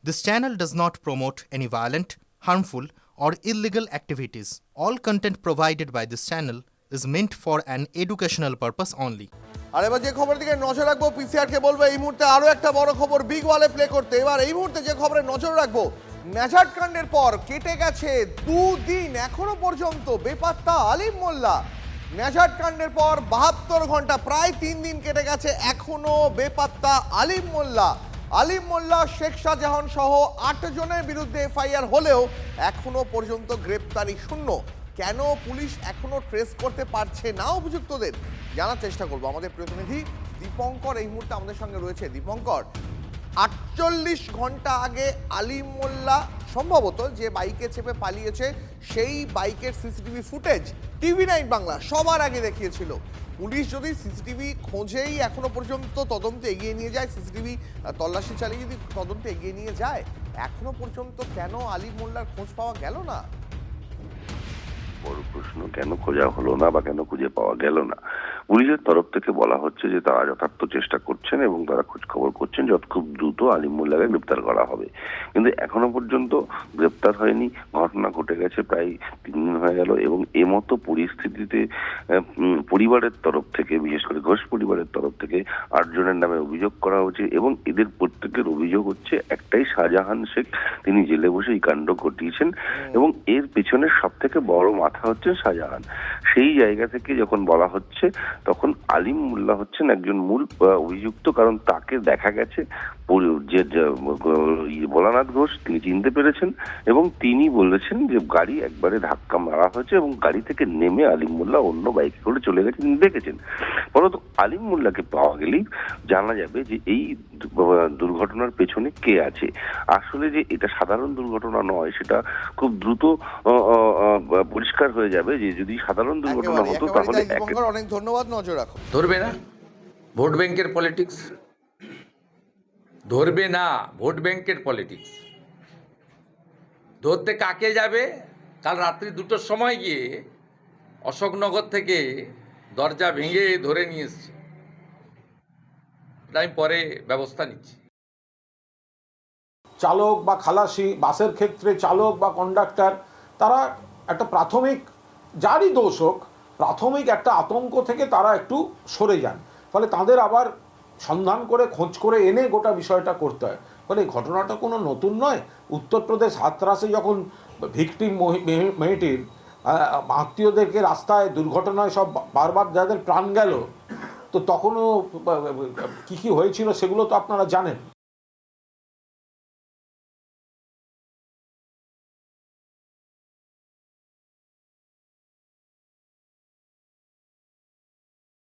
This channel does not promote any violent, harmful, or illegal activities. All content provided by this channel is meant for an educational purpose only. আর এবার যে খবরের দিকে নজর রাখবো, PCR কে বলবো এই মুহূর্তে আরো একটা বড় খবর বিগ ওয়ালে প্লে করতে। এবার এই মুহূর্তে যে খবরে নজর রাখবো, ন্যাজাট কাণ্ডের পর কেটে গেছে 2 দিন, এখনো পর্যন্ত বেপাত্তা আলিম মোল্লা। ন্যাজাট কাণ্ডের পর 72 ঘন্টা, প্রায় 3 দিন কেটে গেছে, এখনো বেপাত্তা আলিম মোল্লা। আলিম মোল্লা, শেখ শাহজাহান সহ 8 জনের বিরুদ্ধে এফআইআর হলেও এখনো পর্যন্ত গ্রেপ্তারি শূন্য। কেন পুলিশ এখনো ট্রেস করতে পারছে না অভিযুক্তদের, জানার চেষ্টা করবো। আমাদের প্রতিনিধি দীপঙ্কর এই মুহূর্তে আমাদের সঙ্গে রয়েছে। দীপঙ্কর, 48 ঘন্টা আগে আলিম মোল্লা সম্ভবত যে বাইকে চেপে পালিয়েছে, সেই বাইকের সিসিটিভি ফুটেজ TV9 বাংলা সবার আগে দেখিয়েছিল। পুলিশ যদি সিসিটিভি খোঁজেই এখনো পর্যন্ত তদন্ত এগিয়ে নিয়ে যায়, সিসিটিভি তল্লাশি চালিয়ে যদি তদন্ত এগিয়ে নিয়ে যায়, এখনো পর্যন্ত কেন আলিম মোল্লার খোঁজ পাওয়া গেল না? বড় প্রশ্ন, কেন খোঁজা হলো না বা কেন খুঁজে পাওয়া গেল না। পুলিশের তরফ থেকে বলা হচ্ছে যে তারা যথার্থ চেষ্টা করছেন এবং তারা খোঁজ খবর করছেন যত খুব দ্রুত আলিম মোল্লাকে গ্রেপ্তার করা হবে, কিন্তু এখনো পর্যন্ত গ্রেপ্তার হয়নি। ঘটনা ঘটে গেছে প্রায় 3 দিন হয়ে গেল এবং এমতো পরিস্থিতিতে পরিবারের তরফ থেকে, বিশেষ করে ঘোষ পরিবারের তরফ থেকে 8 জনের নামে অভিযোগ করা হচ্ছে এবং এদের প্রত্যেকের অভিযোগ হচ্ছে একটাই, শাহজাহান শেখ তিনি জেলে বসে এই কাণ্ড ঘটিয়েছেন এবং এর পেছনে সব থেকে বড় মাথা হচ্ছে শাহজাহান। সেই জায়গা থেকে যখন বলা হচ্ছে, তখন আলিম মোল্লা হচ্ছেন একজন মূল অভিযুক্ত, কারণ তাকে দেখা গেছে যে ভোলানাথ ঘোষ তিনি চিনতে পেরেছেন এবং তিনি বলেছেন যে গাড়ি একবারে ধাক্কা মারা হয়েছে এবং গাড়ি থেকে নেমে আলিম মোল্লা অন্য বাইকে করে চলে গেছে, তিনি দেখেছেন। পরন্তু আলিম মোল্লাকে পাওয়া গেলেই জানা যাবে যে এই দুর্ঘটনার পেছনে কে আছে। আসলে যে এটা সাধারণ দুর্ঘটনা নয়, সেটা খুব দ্রুত পরিষ্কার হয়ে যাবে। যে যদি সাধারণ দুর্ঘটনা হতো তাহলে অনেক ধন্যবাদ, নজর রাখো। ধরবে না ভোট ব্যাংকের পলিটিক্স, ধরবে না ভোট ব্যাংকের পলিটিক্স। ধরতে কাকে যাবে? কাল রাত্রি 2টোর সময় গিয়ে অশোকনগর থেকে দরজা ভেঙে ধরে নিয়ে এসছে। আমি পরে ব্যবস্থা নিচ্ছি। চালক বা খালাসি, বাসের ক্ষেত্রে চালক বা কন্ডাক্টর, তারা একটা প্রাথমিক, যারই দোষ হোক, প্রাথমিক একটা আতঙ্ক থেকে তারা একটু সরে যান। ফলে তাদের আবার সন্ধান করে খোঁজ করে এনে গোটা বিষয়টা করতে হয়। ফলে এই ঘটনাটা কোনো নতুন নয়। উত্তরপ্রদেশ হাতরাসে যখন ভিকটিম মেয়েটির আত্মীয়দেরকে রাস্তায় দুর্ঘটনায় সব বারবার যাদের প্রাণ গেল, তো তখনও কী কী হয়েছিল সেগুলো তো আপনারা জানেন।